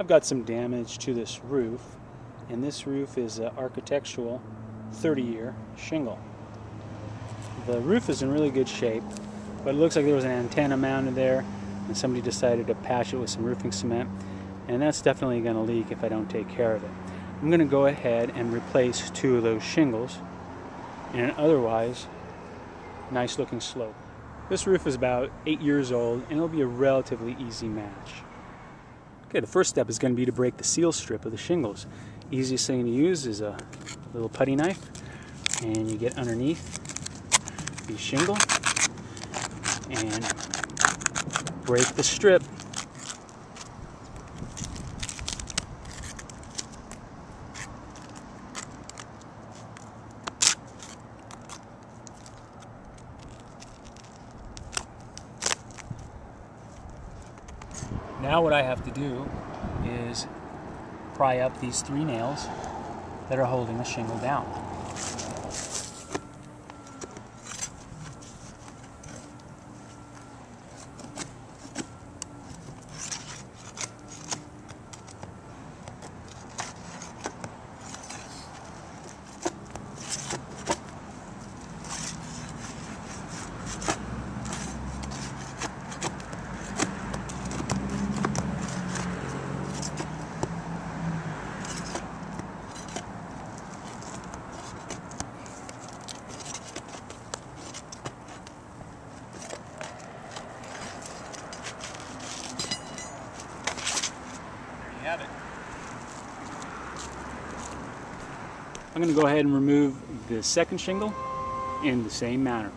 I've got some damage to this roof, and this roof is an architectural 30-year shingle. The roof is in really good shape, but it looks like there was an antenna mounted there and somebody decided to patch it with some roofing cement, and that's definitely going to leak if I don't take care of it. I'm going to go ahead and replace 2 of those shingles in an otherwise nice looking slope. This roof is about 8 years old and it'll be a relatively easy match. Okay, the first step is going to be to break the seal strip of the shingles. Easiest thing to use is a little putty knife, and you get underneath the shingle and break the strip. Now what I have to do is pry up these 3 nails that are holding the shingle down. Have it. I'm going to go ahead and remove the second shingle in the same manner.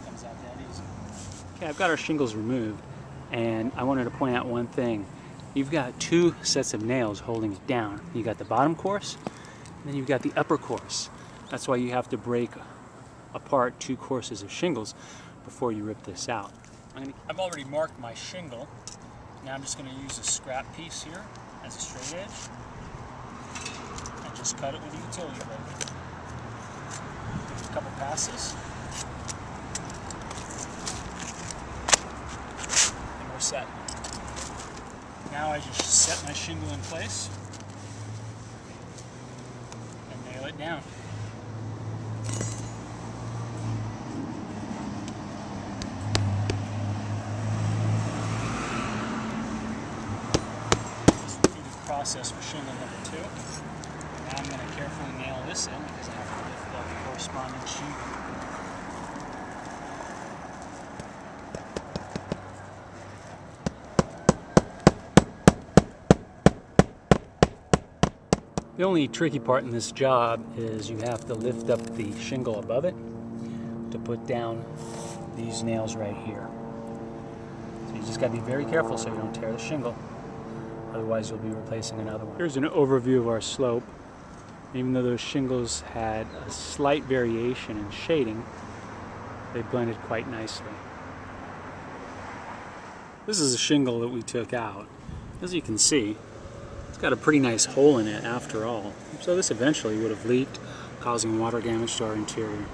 Comes out that easy. Okay, I've got our shingles removed, and I wanted to point out one thing. You've got 2 sets of nails holding it down. You got the bottom course, and then you've got the upper course. That's why you have to break apart 2 courses of shingles before you rip this out. I've already marked my shingle. Now I'm just going to use a scrap piece here as a straight edge and just cut it with a utility blade. Give it a couple passes, and we're set. Now I just set my shingle in place and nail it down. Just repeat the process for shingle number 2. Now I'm going to carefully nail this in because I have to lift up the corresponding shingle. The only tricky part in this job is you have to lift up the shingle above it to put down these nails right here. So you just got to be very careful so you don't tear the shingle. Otherwise you'll be replacing another one. Here's an overview of our slope. Even though those shingles had a slight variation in shading, they blended quite nicely. This is a shingle that we took out. As you can see, it's got a pretty nice hole in it after all. So this eventually would have leaked, causing water damage to our interior.